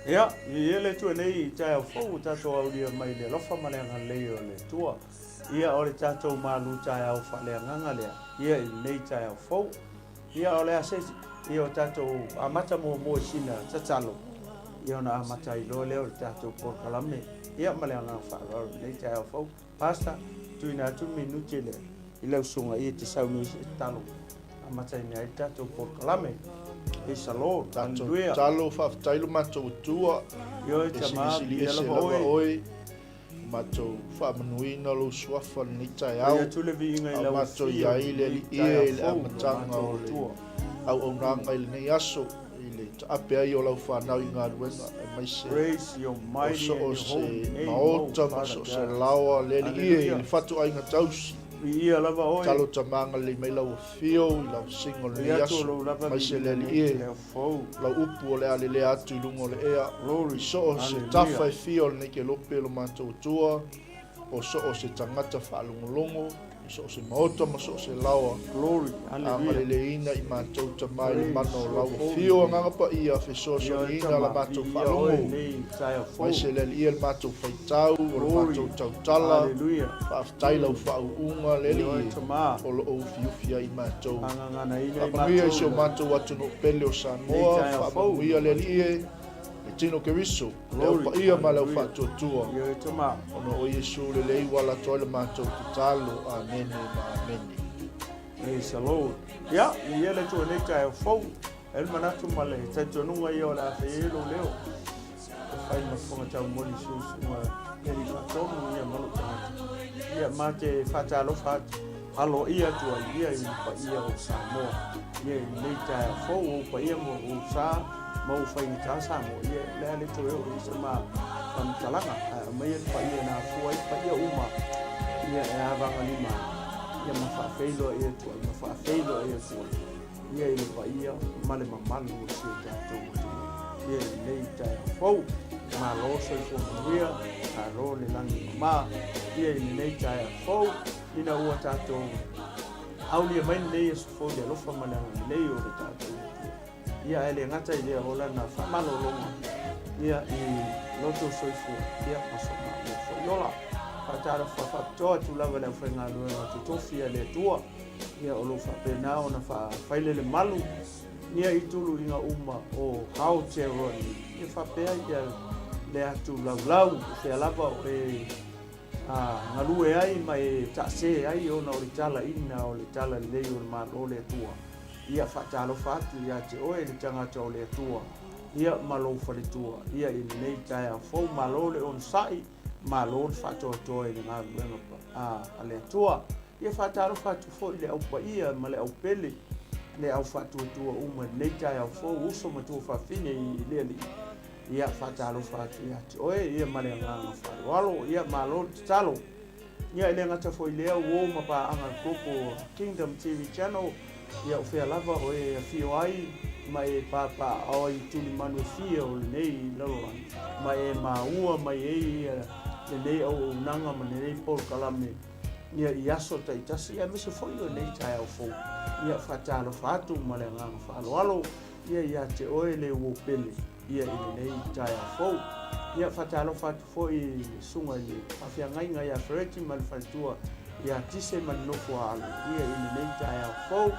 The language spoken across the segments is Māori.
Ia, ia le tua nei tai au fou tatou au lia mai le lofa maleanga leo le tua. Ia o le tatou malu tai au faleanganga lea. Ia i nei tai au fou. Ia o le asesi, ia o tatou amata mo sina tatalo. Ia ona amata i lo leo le tatou porkalame. Ia maleanga whaarau nei tai au fou. Pasta, tuina atu minuti le. Ila usunga ia te saunuisi talo. Amata i nei tatou porkalame. Isalo, haleluya. Talo whaaftailu matou tua. Yo te ma Sili ese lava oi. Matou whaamanuina lo suafa ni tai au. Ia tule vi inga ila matou iai le li ia le amatanga o le. Au au ranga ili nei aso. Ile ta ape ai o lau whanau i ngā ruenga. Mai se. Praise your mighty and your holy name. Maota maso se lawa le li ia ili whatu ai ngā tausi. Ia lava oi. Talo tamanga le mai lau fio i lau singo le aso. Mai se le li ia. Lau upu o le ale le atu i lungo le ea. So o se tafa e fio le neke lope lo mātou tua. O so o se tangata whaalongolongo. So o se maota ma so o se lawa. Angale le ina i mātou tamai le mano o lau fio a ngangapa ia fe so ina la mātou whaalongo. Mai se le li ia le mātou whaitau o le mātou tautala. Whaaftai lau whaunga le li ia. O lo o fiufia i mātou. Whapanguia i se o mātou atu no pele o Samoa. Whapanguia le li ia. Tino ke riso, leo pa ia ma leo whātua tua. Ono o Yesu le lei wala toi le mātou te talo, amen ma amen. Praise the Lord. Ia, i ele tua nei kai o fau, el manatu male, tai tonunga i o la fe elo leo. E whai ma whonga tau moli siusu ma eri whatonu ia malu tamata. Ia ma te whatalo whatu, alo ia tua ia i pa ia o Samoa. Ia i nei kai o fau o pa ia mo o Samoa. Mau fai ni tasa mo ia le ale to eu i sama tam talanga mai pa ia na fuai pa ia uma ia e avanga lima ia ma fa feilo ia to ma fa feilo ia to ia i pa ia male mamalu o se ta to ia nei ta fo ma lo so fo ia a lo le langi ma ia nei ta fo ina ua ta to aulia mai nei so fo de lo fa mana nei o ta to ia ele ngata ile hola na famalo longa ia i loto soifu ia pasoma mo yola patara fa to tu lava le fenga lo to tofia le tua ia olo fa pena ona fa faile le malu ia i tulu inga uma o how terrori ia fa pe ia le atu lau fe lava e ngalu e ai mai ta se ai ona o tala ina o tala le o ma o le tua ia whaatalo whatu ia te oe ni tangata o le tua ia malo whare tua ia i nei tai a fau malo le on sai malo le whatoa toa i ngā ruenga a le tua ia whaatalo whatu fo i le au pa ia ma le au pele le au whatu tua uma nei tai a fau uso matua whawhine i le li ia whaatalo whatu ia te oe ia ma le nganga wharualo ia malo te talo ia i le ngata fo i lea uo ma pa anga koko Kingdom TV Channel ia o fea lava o e fio ai mai papa o i tuli manu fio nei lalo mai maua mai e nei o nanga ma nei por kalame ia i aso tai tasi ia miso foi o nei tai au fo ia fatalo fatu ma le nganga falo alo ia te oe le o pele ia i nei tai au fo ia fatalo fatu fo i sunga ni afia ngai ngai a freti mal fatua ia tise man no fo alo ia i nei tai au fo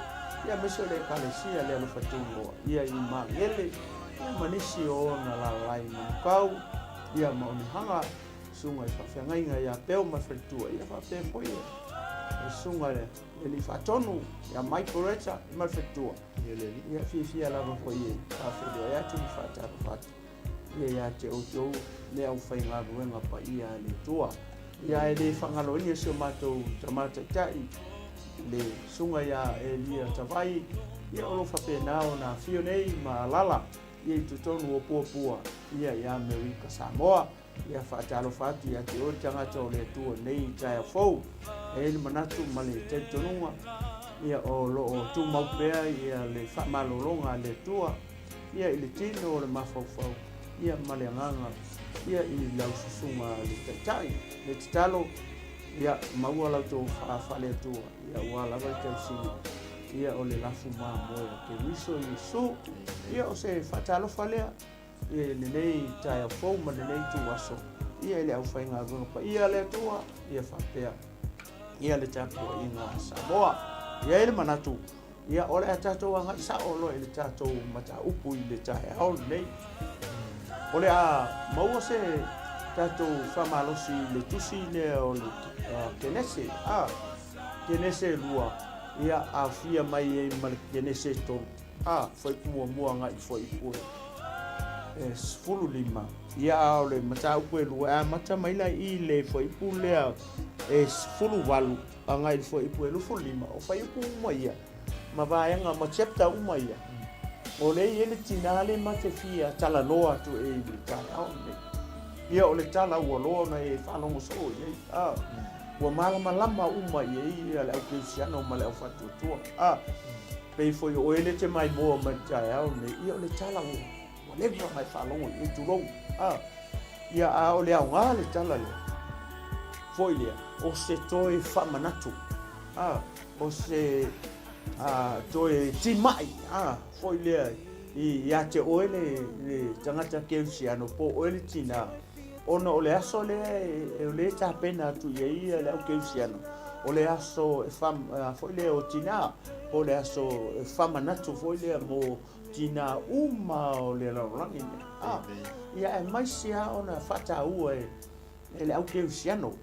ia meso le kalesia le alo fatungo ia i magele ia manisi o na la lai kau ia ma oni hanga sunga i whawhiangai ngai a peo ma wharitua ia whapea foi e sunga le li whatonu ia mai poreta i ma wharitua ia whiwhia lava foi e whawhiria ia tuni whataro whatu ia te otou le au whai ngā ruenga pa ia le tua ia e le whangalo ia sio mātou tamata tai le sunga ia e lia tawai ia olo whapena o na fio nei ma lala ia i tutonu o puapua ia i Amerika Samoa ia whaatalo whatu ia te ori tangata o le tua nei tai a fau e le manatu ma le te tonunga ia o lo o tu maupea ia le whamalolonga le tua ia i le tino o le mawhauwhau ia ma le nganga ia i lau susunga le taitai le titalo ia maua lau tō whale atua ia ua lawa i tausini ia o le lafu mā moe ke riso Yesu ia o se whatalo whalea e le nei tai fo ma le nei tu aso ia le au fai ngā runga pa ia le tua ia whapea ia le tapu i ngā Samoa ia ele manatu ia ole a tātou anga isa olo ele tātou mata upu i le tae au nei ole a maua se tātou whamalosi le tusi le o le kenese kenese lua ia a fia mai e male kenese tonu foi mua ngai foi pue fulu lima ia ole mata upu e lua mata mai la i le foi pulea fulu walu ngai foi pue lu fulu lima o fai upu mo ia ma vai nga ma chapter uma ia ole ele tinale ma te fia tala loa tu e le tala au ne ia ole tala ua loa na e whanongo so ia ua malama uma ia le au keusiano ma le au whatutua pei foi o ele te mai moa ma tai au ne ia ole tala ua lewa mai whanongo i turou ia ole au ngā le tala le foi lea o se toi whamanatu o se toi timai foi lea i ate oele le tangata keusiano po oele tina ona ole aso le le ta pena tu ia le keusiano ole aso foi le o tina ole aso famanatu foi le mo tina uma ole la rangi ia mai sia ona fata ua le keusiano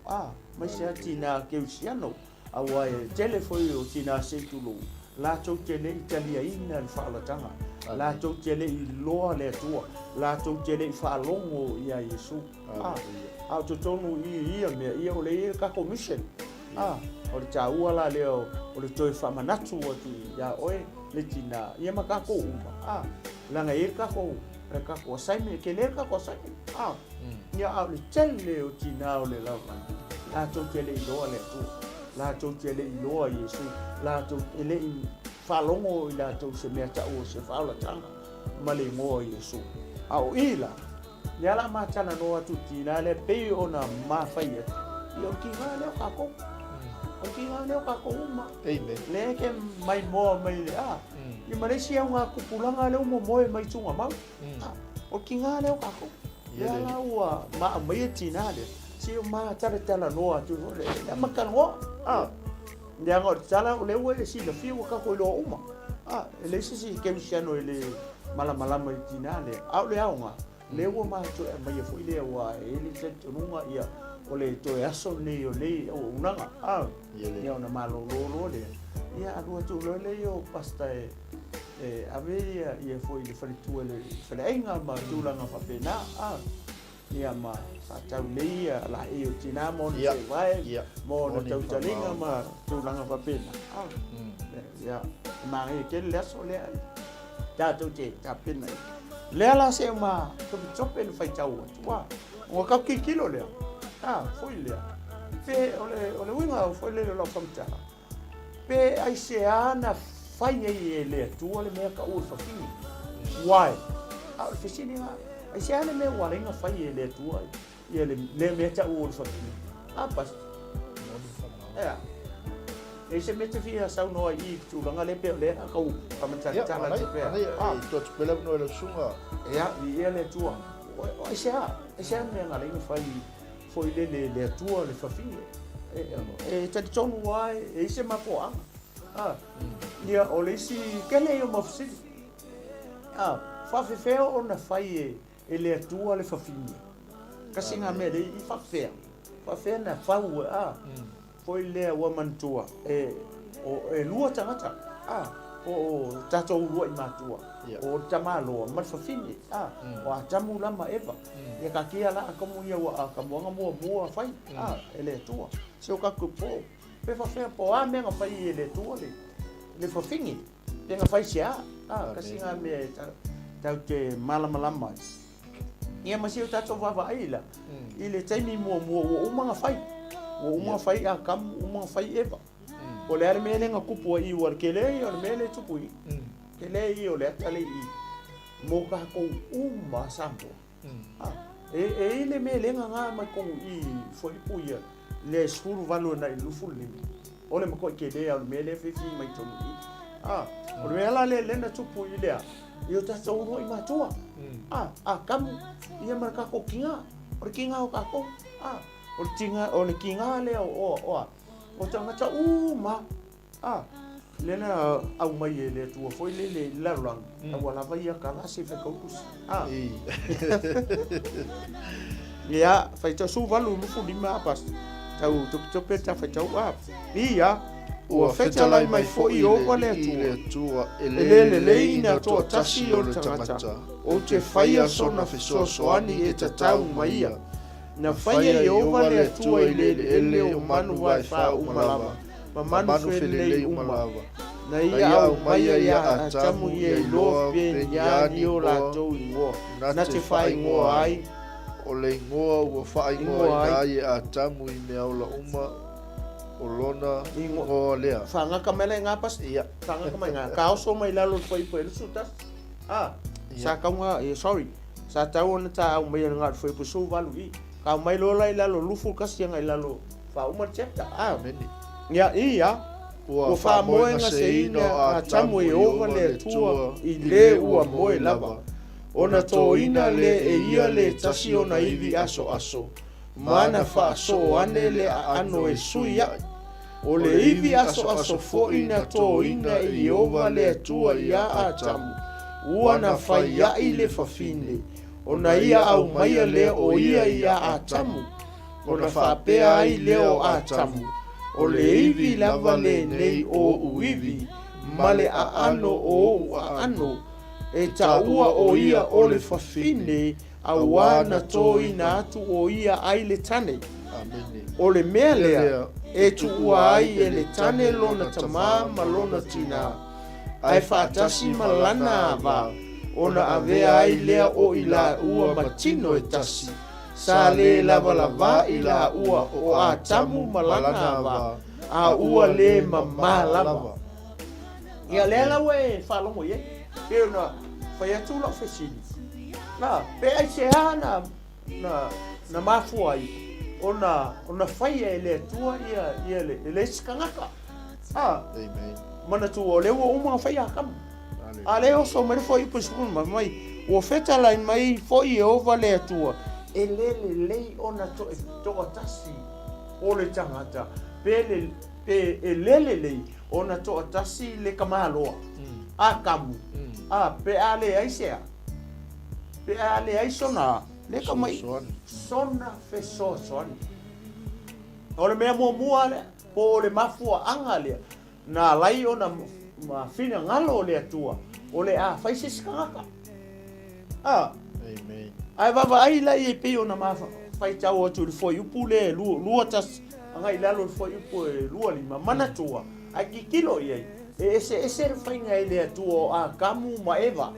mai sia tina keusiano awa telefoi o tina setulu la tau tele italiaina le whaalatanga la tau tele i loa le tua la tau tele i whaalongo ia Yesu au tonu ia mea ia o le ka commission o le taua la leo o le toi whamanatu o ti ia oe le tina ia makako uma langa e kako saime ke le kako saime ia au le tele o tina o le lawa la tau tele i loa le tua la tau tele i loa Yesu la tau ele i whalongo i la tau se mea tau se whaalatanga ma le ngoa Yesu au ila le ala matana noa tu tina le pei o na mawhai ati i o ki ngā leo kako o ki ngā leo kako uma le ke mai moa mai le i maresi au ngā kupulanga leo mo moe mai tunga mau o ki ngā leo kako le ala ua maa mai tina le si o maa tala noa tu le makangoa le anga o tala o le ua e si la fia waka koe loa uma le si keusiano e le malamalama i tina le au le aunga le ua maa to e mai e fui le ua e le tenunga ia o le to e aso le o le o unanga ia ona malo lolo le ia alua tu lo le o pasta e ave ia foi le faritua le falainga ma tulanga whapena ia ma tau leia la e o tina mo ni vai mo na tau talinga ma tulanga papena ia ma e ke le so le tatu te tapena le ala se ma to chope le fai tau wa o ka kilo le foi le pe ole winga foi le lo famta pe ai se ana fai e le tu le me ka u fa fini why au fisini ai se ana me wala inga fai e le tu ia le me ta u fa fini pas e se mete via sau no i tu langa le pe le ka u pa mata tala te pe to pele no le sunga ia le tu ai se me ngala inga fai foi le tu le fa fini e te tonu wai e se ma po ia o le si kele o mafsi fa fe ona fai e le tua le fa fini kasi nga me le i fa fe na fa u foi le o mantua e lua tangata o tato lua i matua o tamalo ma fa fini o tamu lama eva e ka kia la como ia wa ka mo fai e le tua se o ka ku po pe fa fe po a me nga fai e le tua le fa fini pe nga fai sia kasi nga me tau te malama ia masih tato va ila ile taimi mo o uma fai a kam uma fai eva o le mele nga kupu i war kele o mele tupui kele i o le tale i mo ka ko uma sampo e ile mele nga ma ko i foi puia le suru valo na lufu limi o le ko kele o mele fifi mai tonu o le ala le na tupui le Yo tātou roi mātua. Kamu, ia mara kako kinga. O le kinga o kako. O le kinga lea o tangata ma. Lena au mai e le tua foi le larang. Au ala vai a kala se fe kaukus. Ia, fai tau su valu lufu lima apas. Tau tope ta fai tau Ia, ua feta lai mai foi o le tua. Le ina toa tasi o le tangata. O te faia sona fesoasoani e tatau mai ia. Na faia i ova le tua i le o manu vai fa umalava. Ma manu fele umalava. Na ia au mai ia a tamu ia i loa pe ia ni o la tau ingoa. Na te fai ingoa ai. O le ingoa ua fai ingoa i nai a tamu i mea o la uma o lona ingoa lea. Whangaka mele ngā pas? Ia. Whangaka mai ngā. Ka oso mai lalo fai po e lusu tas? Sa kaunga, sa tau ana ta au mai ngā fai po so valu i. Ka mai lola i lalo lufu kasi ngai lalo fa uma chapter. Ia. Ua wha moenga se ina a tamu e ova le tua i le ua moe lava. Ona tō ina le e ia le tasi ona iwi aso. Mana wha aso ane le a ano e sui ai. O le iwi aso fo ina tō ina i ova le tua ia a tamu. Ua na whai ai le whawhine. Ona ia au maia le o ia a tamu. Ona whapea ai leo a tamu. O le iwi lava le nei o uiwi, ma le a ano o a ano, e ta ua o ia o le whawhine, a wana tō ina atu o ia ai le tane. O le mea lea, e tu ua ai e le tane lona tamā ma lona tina. Ai whaatasi ma lana ava, ona avea ai lea o ila ua matino e tasi. Sa le lava i la ua o a tamu malana wa a ua le mama lava. Ia le lawa e whalongo ye. Peo na whai atu lau whesini. Pe ai se ha na mafua ai. Ona whai e le atua ia le skangaka. Amen. Mana tu o lewa uma whai a kamu. A leo so mere fo i pushkun mai. O feta lai mai fo i ova le atua. E lei ona toa tasi o le tangata. Pe e lei ona toa tasi le kamaloa. A kamu. Pe a le aisea. Pe a le aisona. Le kamai. Sona fe soani. O le mea mua le. Po le mafua anga le. Na lai ona ma fina ngalo le atua. O le a faise skangaka. Amen. Ai vava ai la e pe ona ma fai tau atu le foi upu le lua tas anga i lalo le foi upu e lua lima mana tua ai ki kilo i e se fai ngai le atu o a kamu ma eva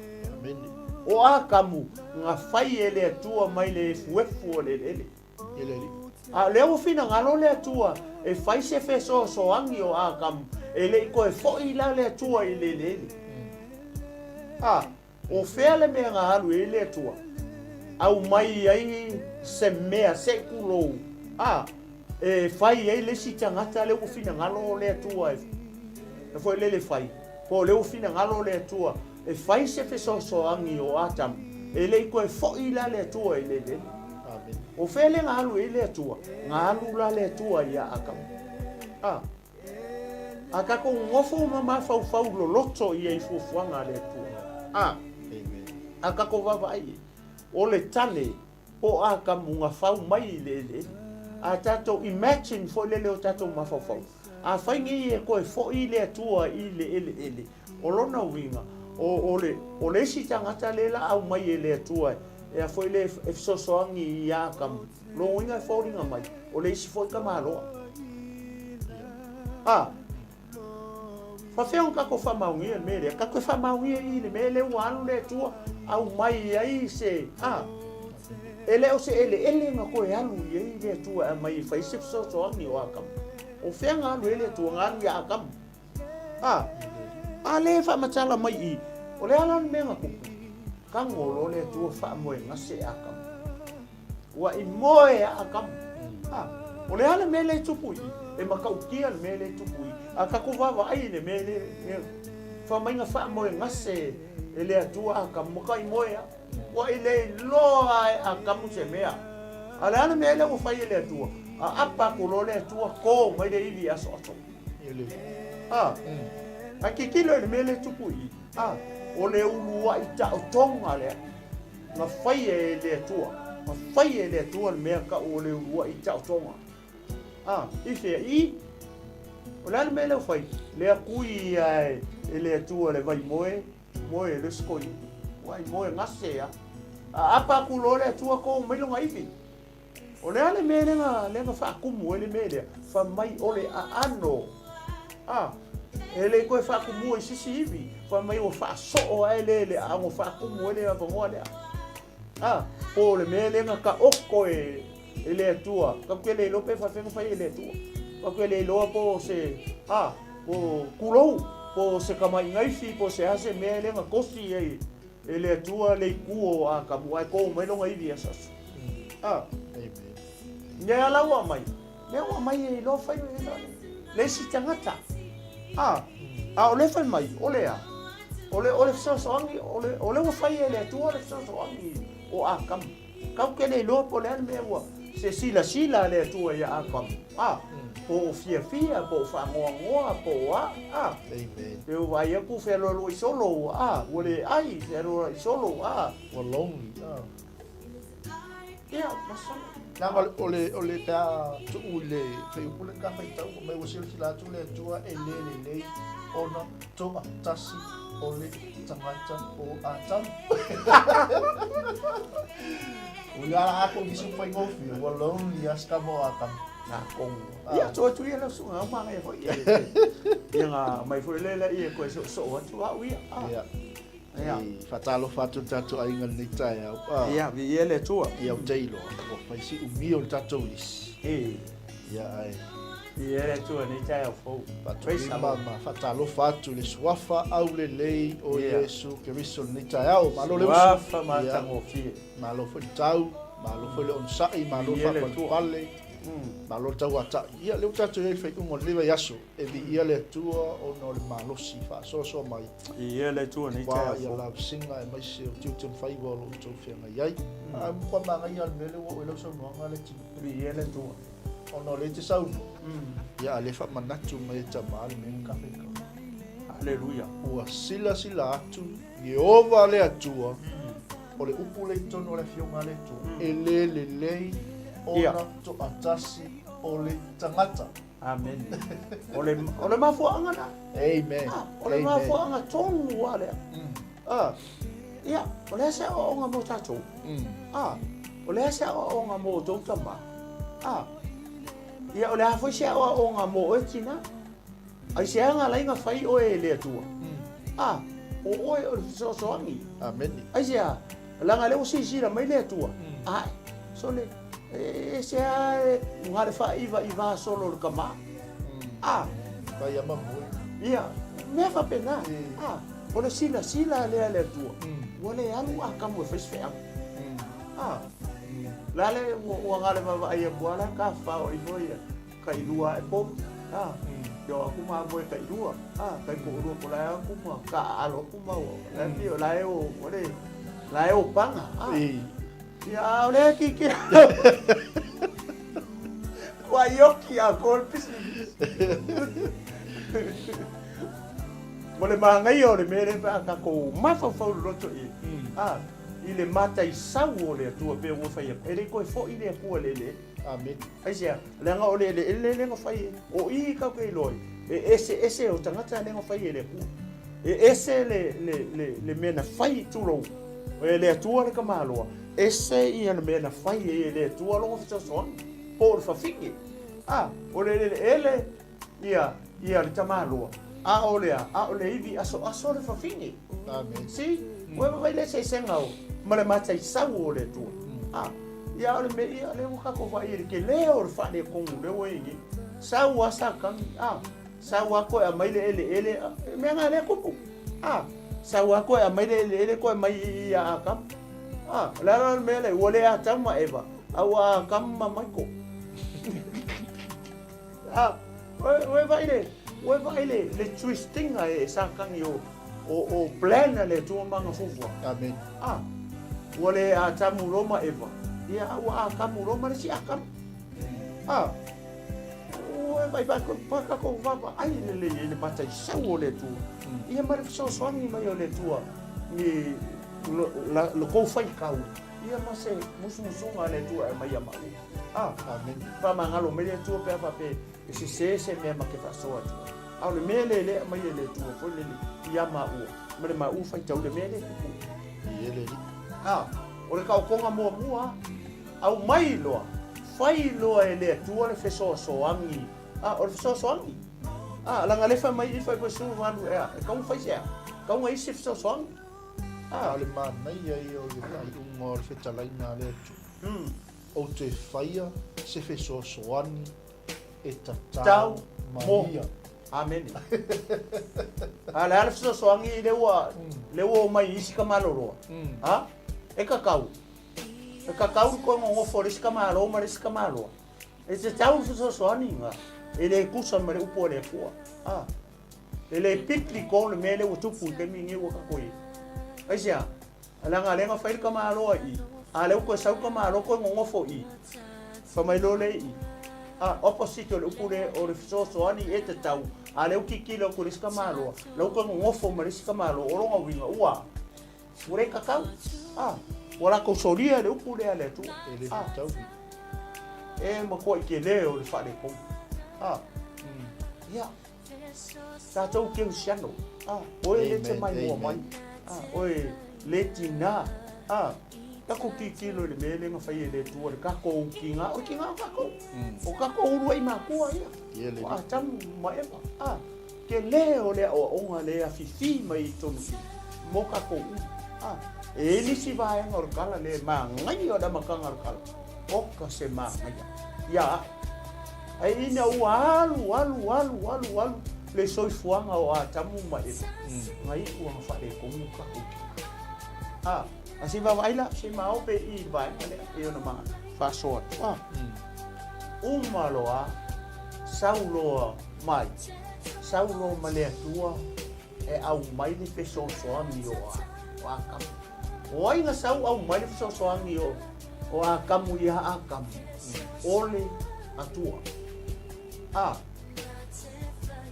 o a kamu nga fai ele atua mai le fuefu le a leo fina ngalo le atua e fai se fe so angi o a kamu ele ko e foi la le atua i le o fele me nga halu ele atua au mai ai se mea se kulo e fai ai le si tangata le ufina ngalo le atua e foi le fai po le ufina ngalo le atua e fai se fe so angi o atam e le ko e foi la le atua le amen o fele ngalo le atua ngalo la le atua ia akam aka ko ngofo mama fau lo loto ia i fuanga le atua aka ko vava ai o le tale o a ka munga fau mai le a tato imagine fo le o tato mafau a faingi e ko e fo i le atua i le ele o lona winga o le si tangata le la au mai le atua e a foi le e sosoangi ia ka lo winga fo ringa mai o le si foi ka malo fa feo ka ko fa maungi me ka ko fa maungi i le me le wanu le atua au mai ai se ele o se ele nga ko e alu ye le tua mai fai se so ni wa kam o fenga alu ele tua nga ya kam ale fa matala mai i o le ala me nga ku ka ngolo le tua fa mo nga se akam wa i moe akam o le ala me le tupu i e makau kia me le tupu i aka ko va ai le me le fa mai nga fa mo ngase ele atua ka mo kai moya wa ile loa a ka mu se mea ala ana me ele o fa ile atua a apa ko lo le atua ko mai de ivi aso aso ele a kikilo le mele tupui o le ulua i ta o tonga le na fai ele atua ma fai ele atua le mea ka o le ulua i ta o tonga ife i o le mele o fai le akui ele atua le vai moe le skoi wai moe ngase apa ku lo le atua ko mai lo ngai o le ale mele nga fa kumu ele mele fa mai ole ano ele ko fa kumu sisi hivi fa mai o fa so ele ango fa kumu ele va ngole po le mele nga ka oko ele atua ka kwele lo pe fa fa ele atua ka kwele lo po se po kulo po se kama ngai fi po se ase mele nga kosi ele atua le kuo ka buai ko mai lo ngai dia sas Nya la wa mai lo fai le si tangata o le fai mai ole so angi ole wa fai ele tu ole so angi o akam ke le lo po le me wa se sila le tu ya akam po fia po fa ngoa po amen pe wa ya ku fe lo solo ole ai fe lo solo wa lonely ya maso Nanga ole ta tu ule fei pule ka fai tau mai o sila tu le tua ele ona to tasi ole tangata o atan Ula ako gisu fai ngofi walong lias ka mo akan na kong ya tu ya su nga ma ngai foi ya nga mai foi le ia ko so tu wi ya fatalo fatu tatu ainga nita ya vi ele tua ya jailo o fai si umio tatu is ya ai ele tua nita ya fo patu mama fatalo fatu le swafa au le lei o Yesu ke viso nita ya o malo le swafa mata mo fi malo fo tau malo fo le on sai malo fa pale malo tau ata ia le tatu e fai un oliva yaso e vi ia le tua o no le malo si fa so mai ia le tua nita ya la singa e mai se o tiu fai volo to fianga yai ko manga ia mele o le so no ngale ti ia le tua o no le te sau ya le fa manatu mai tamal men ka Haleluya o sila atu Jehova le atua o le upu le tono le fionga le tu ele ona to atasi o le tangata amen ole mafuanga na amen ole mafuanga tonu wale ya ole sa o nga mo tatu ole sa o nga mo tama ya ole hafu sa o nga mo etina ai sa nga lai nga fai o ele tu o so angi amen ai sa la nga le o si la mai le tu so le se ngare fa iva solo le kama vai ama mo ia me fa pena ole sila le tu ole alu akamu fes fe la le o ngare ma ai boala ka fa o ivoia kai lua e pom yo aku ma mo kai lua kai ko ro ko la aku ma ka alo ku ma o la tio la e o panga ya ole ki kwa yoki a golpes mole mangai ole mere pa ka ko mafa fa loto ile mata i sau ole tu pe wo fa ye ele ko fo ile ko le amen ai sia le nga ole le nga fa ye o I ka ko loi ese o tangata le nga fa ye le ku ese le mena fa tu lo le tu le ka malo ese ia me na fai ele tua longo fita son por fa fingi ole ele ia le tamalo ole ivi aso le fa fingi amen si vai le se sengao male mata I sau ole tu ia ole me ia le ka ko vai ke le or fa le kong le wengi sau asa kan sau ko a mai le ele me nga le kupu sau ko a mai le ele ko mai ia ka la mele wole atama eva awa kamma maiko we vai le le twisting ai sa kang yo o plan le tu manga fufu. Amen. Wale a tamu roma eva. Ia wa kamu roma le si akam. O vai ko paka ko vava ai le patai sau le tu. Ia mare so soani mai le tua. Ni lo ko fai kau. Ia mase musunga le tua mai mau. Amen. Pa mangalo me le tua pe pa pe. Se me ma ke fa so atu. Au le mele le mai le tua fo le ia mau. Mare mau fai tau le mele. Ele. O le kaukonga mua au mai loa fai loa e le tua le feso soangi o le feso soangi langa le fai mai i fai pasu vanu e kau fai sia kau ngai se feso soangi le mana ia o le ai ungo le fetalaina le tu o te faia se feso soangi e tatau maia. Amen. Ale feso soangi le wa mai isi kamaloro e kakau ko ngo forest kamalo maris kamalo e te tau so aninga ele kusa mare upo le fua ele pikli ko le mele o tupu ke mingi o kakoi aisia alanga lenga fail kamalo I ale ko sau kamalo ko ngo fo I fa mai lo le I opposite le upo le o le so ani e te tau ale o kikilo ko ris kamalo lo ko ngo fo maris kamalo o ronga winga ua ure kakau wala ko soria le upu le ale tu ele tau mo ko ke le o le fa le ko ya ta tau ke usiano o le te mai mo mai o le tina ta ko kikilo le mele nga fai le tu le ka ko kinga o ka ko urui ma ko ia tam mai ke le o le o nga le a fifi mai tonu mo ka ko ele si vai ngor kala le mangai o da makanga kala o ka se mangai ya ai ina walu le soi fuanga o atamu mai ngai u nga fa le ko muka asi va vai la se mau pe I vai e ona ma fa so umaloa saulo mai saulo male tua e au mai ni pe so mi o ka oi nga sau au mai so soangi o akamu ia akamu ole atua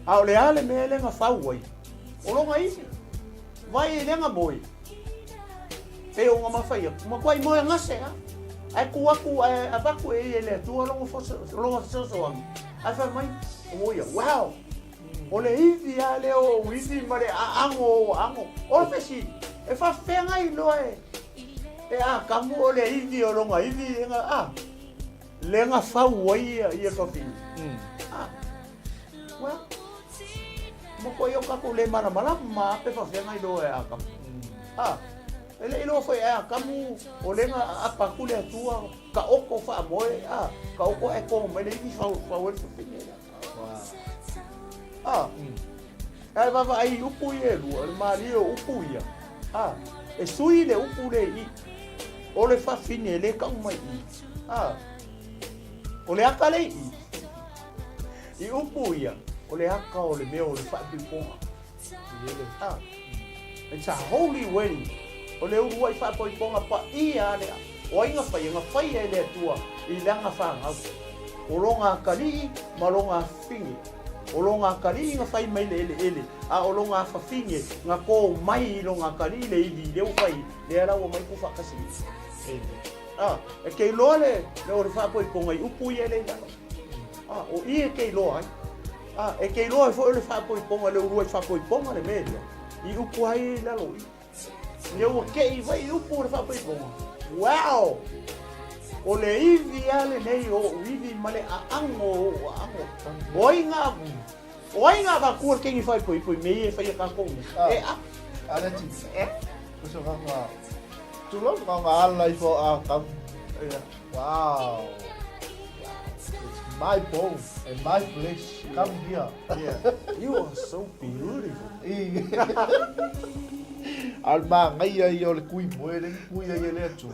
au le ale mele nga fauai o longa isi vai le nga moi pe o nga mafai ma kwai moi ngase ai ku aku abaku e le tua longa so soangi ai fa mai o ia wow ole ivi ale o ivi mare ango o fesi e fa fenga I loe kamu ole ivi o longa ivi nga lenga fa wai ia fa fin well mo ko yo ka ko le mara ma pe fa fenga I loe kamu ele ilo foi kamu o lenga apa ku le tua ka oko fa moe ka oko e ko me le fa wel fa fin ai va ai upu ye lu al mario upu ia e sui le upu le I o le fa fine le ka mai I o le aka le I upu ia o le aka o le meo o le fa piponga it's a holy wedding o le uru ai fa piponga pa ia le o inga fai le tua I langa fa ngau o longa kali ma longa fingi o longa kali nga fai mai ele o longa fa finge nga ko mai longa kali le I le fai le ala o mai ku fa kasi e ke lole le o fa poi ponga I upu ele o I ke lo ai e ke lo fo le fa poi ponga le uru fa poi ponga le media I upu ai la lo le o ke vai upu le fa poi ponga wow o le ivi ale nei o ivi male ango oinga va kur ke ngi fai poi me fai ka ko ala ti so nga tu lo nga ala I fo kam wow it's my bone and my flesh come here you are so beautiful alma ngai ai o le kui moere kui ai le tu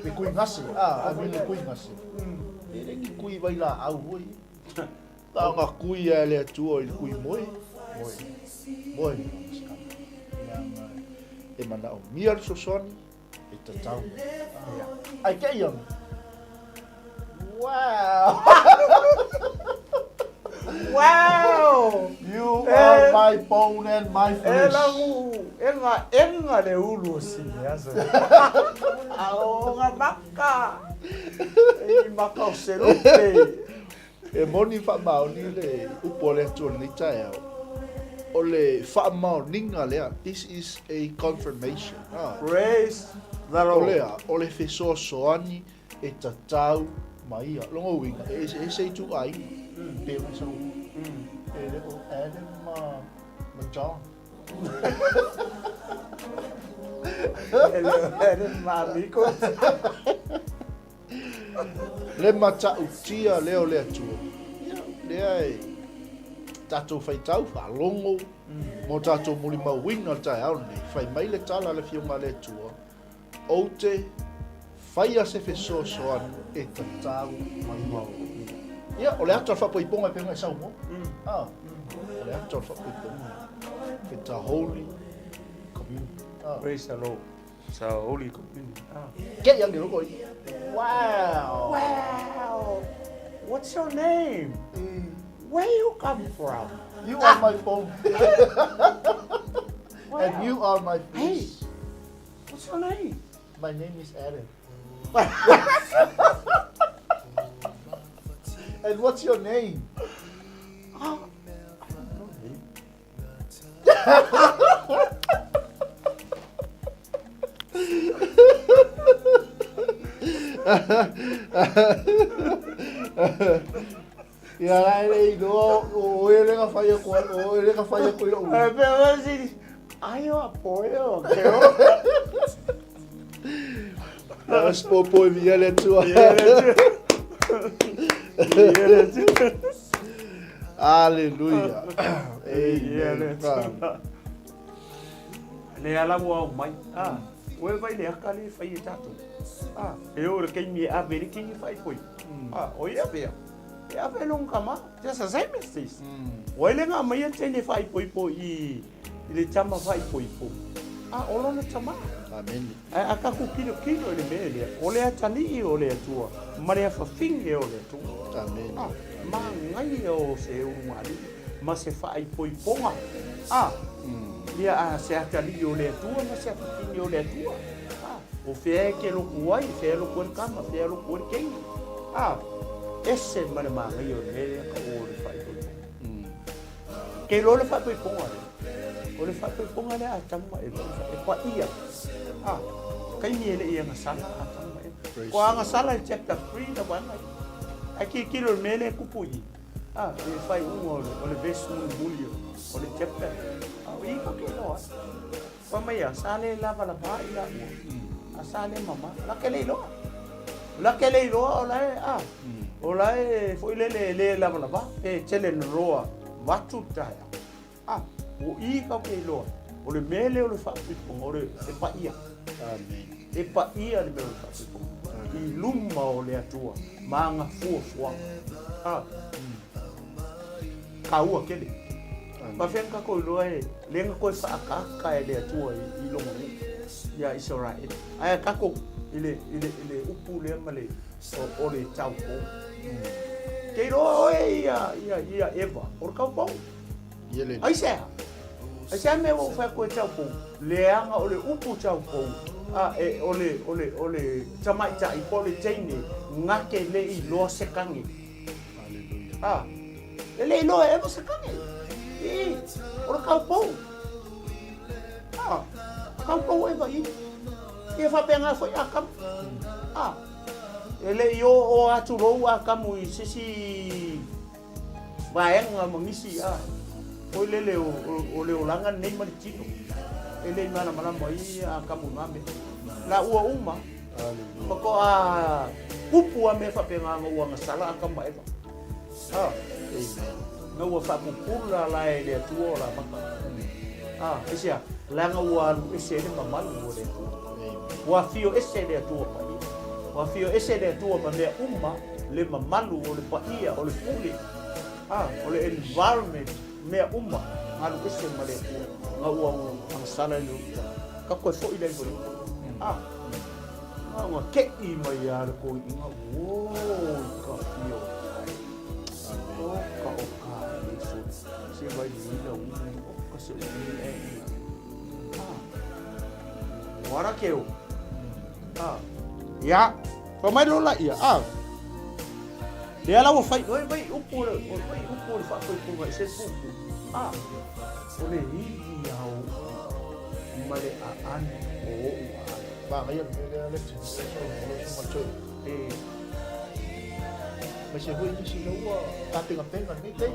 le kui ngase a mi le kui ngase le ki kui vai la au hoi ta nga kui ai le tu o le kui moi e mana o mia le sosoni e tatau. Ai ke iam. Wow. Wow! You are my bone and my flesh. Enga le ulu si asa. Aonga maka. E maka o serupe. E moni fa maoni le upole tu ni tae. O le fa maoninga lea. This is a confirmation. Praise the Lord. Ole fe so soani e tatau mai. Longo winga e sei tu ai. Pe so. E le o Adam ma John. Ele ma amico. Le mata utia leo le atua. Le ai tato fai tau fa longo. Mo tato muli ma winga tai au nei. Fai mai le tala le fiunga le atua. O te fai a se fe so soan e tatau mai mau. Ia, o le atua fa poi ponga penga sau mo. O le atua fa poi ponga. It's a holy community. Praise the Lord. It's a holy community. Get young little boy. Wow. Wow. What's your name? Where you come from? You are my phone. And you are my fish. Hey, what's your name? My name is Adam. And what's your name? Ya la le no o ele ga falla ko o ele ga falla ko lo. Pero si ayo apoyo. As popo viele tua. Aleluia. Amen. Le ala mo mai. We vai le akali fai tato. E ora ke mi a veri ki fai foi. O ia vea. E a ve nunca ma. Já sa sai mestis. O ele nga mai tene fai foi i le chama fai foi. O lo na chama. Amen. A ka ku kilo le mele. O le atani o le tua. Mare fa finge o le tua. Amen. Ma ngai o se o mari. Ma se fai foi ponga. Dia a se atali o le tua, ma se atali o le tua. O fe ke lo kuai, fe lo kuan kama, fe lo kuan kei. Esse mane ma ngai o le o le fai foi. Ke lo le fai foi ponga. O le fai foi ponga le a tama e pa ia. Kai ni ele ia ngasala a tama e. Ko anga sala chapter 3 na wana. Aki kilo mele kupui. E fai o le verso mulio, o le chapter. I ko ke lo. Wa mai a sale lava la ba ila. A sale mama, la ke le lo. La ke le lo o la o la foi le lava la ba e chele no roa. Watu taya. O I ka ke lo. O le mele o le fa o le e pa ia. Amen. E pa ia le mele fa I luma o le atua. Manga fuafua. Kaua kele. Ma fenka ko lo e lenga ko fa ka e le atua I longo ya Israel. Ai ka ko ile upu le male o le tau ko. Ke ro e ia Eva. Or ka po. Yele. Ai se me o fa ko tau ko. Le anga o le upu tau ko. O le tamai tai po le tene ngake le I lo sekangi. Hallelujah. Le lo e mo sekangi. Ora kaupou. Kaupou e vai. E fa penga foi akam. Ele yo o atu ro akam I sisi. Vaenga mangisi Oi le o le olanga nei mali tino. Ele mana mai akam ngame. La ua uma. Pako upu a me fa penga ngua ngasala akam ba eva. Nga ua whakupula la e le atua o la maka. Isia, langa ua alu ese le mamalu o le atua. Ua fio ese le atua pa ia. Ua fio ese le atua ma mea uma le mamalu o le pa ia, o le puli. O le environment mea uma alu ese ma le atua. Nga ua ang sala le uta. ka koe fo i lei fo. Nga ke I mai ar ko inga o ka fio. O ka o ka so. Se vai ni na o ka se ni e. Wara ke o. Ya. Pa mai lo la ia. Dia la wo fai oi vai upo fa ko ko vai se puku. Ole ni au. Male an o ba ngai le se ma cho ma se hui ni si no wa ka tenga penga ni te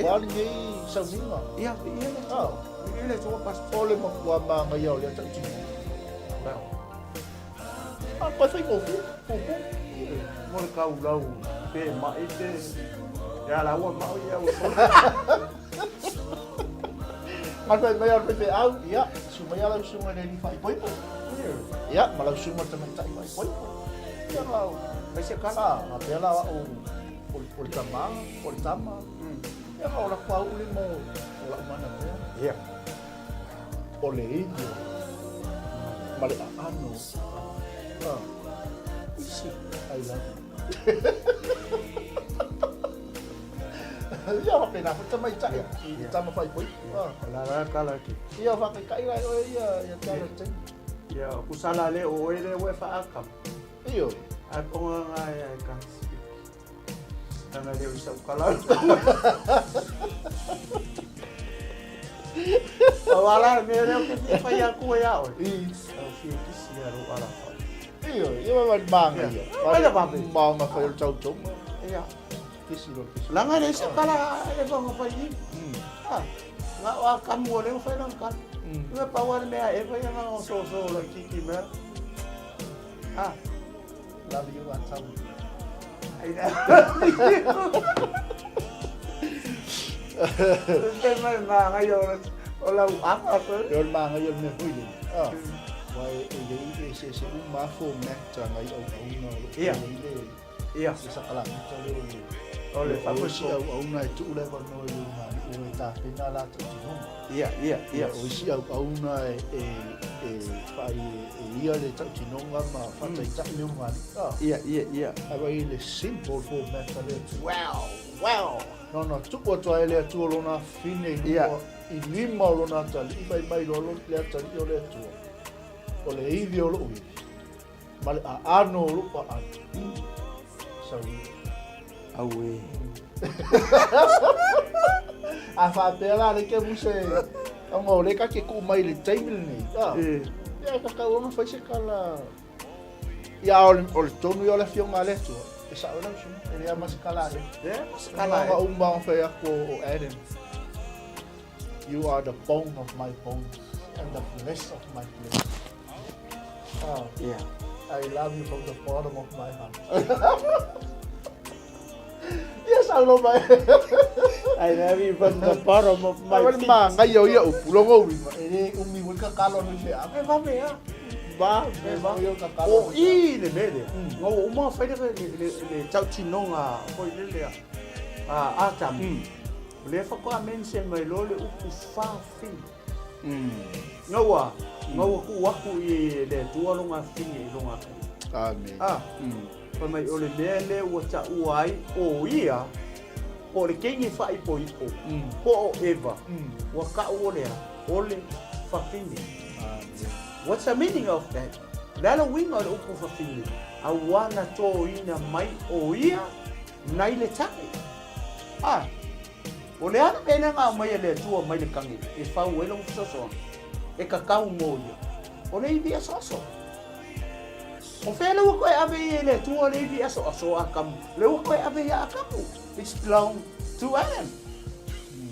wa ni sa vinga ia ile to pas pole mo wa ba ngai o le ta chi pa sai ko mo ka u lau pe ma ite ya la wa ma ia o Masa bayar PT au, ya, sumaya lang sunga na ni fai poi. Ya, malang sunga teman tak fai poi. Ya lau, kasi kana, ngapela o tama. Ya kau nak pau ni mo, wala mana ya. Oleh itu, mali ano. Isi, I love Iya pakai nak macam macam ya. Sama fai poi. Lara kala ki. Iya pakai kai lai oh iya ya cara ceng. Ya kusala le o le we fa akam. Iyo. Ako nga ya kan. Tanga dia bisa kala. Awala mere ke fai aku ya o. Fi ki siaro ala. Iyo, iyo bang iya. Wala bang na fai chau. Iya. Langa deh sekala eva ngapain? Nggak akan boleh ngapain kan? Nggak pawar mea eva yang nggak so lagi kimer. Love you WhatsApp. Terus memang ngayon olah apa tu? Yon mang ngayon ni hui. Why ini si umafo meh jangan ngayon no. Iya. Sekala macam ni. Oleh aku si au na tu le ko no yu ma o ta pina la tu no. Iya. O si au na fai ia le tu no ma fa ta ni ma. Iya. Aba ile simple for method. Wow. No, tu ko to ele tu lo na fine ni I lima lo na ta I mai lo le ta I le tu. Ole I dio lo. Mal ano lo pa an. Sorry. Awe. Afa pela le ke muse. Ngo le ka ke ku mai le table ni. Ya ka ka uma fai se kala. Ya ol tonu yo le fiong ale tu. Esa ora su. Ele mas kala. Mas kala. Nga umbang fai ako o Eden. You are the bone of my bones and the flesh of my flesh. Yeah. I love you from the bottom of my heart. Yes, I love my. I love you from the bottom of my feet. Mga yo pulong ini umi ka kalon ni siya. Ba ya. Ba. Oh, le mele. Ngo uma fai le chau chinonga foi le. Atam. Le fa ko mense mai lo le upu fa fi. Ngawa ku waku I le tua longa fingi longa. Amen. Pa mai ole lele o ta uai o ia o le kengi fa I po po eva wa ka ole fa fingi. What's the meaning of that? Lalo winga le upu fa fingi. Awana to ina mai o ia nai le taki. O le ana pena nga mai le tua mai le kangi. E fa welo so. E kakau mo ia. O le I so. O fela ko ave le tu o le vi aso akam. Le ko ave ya akapu. It's belong to Adam.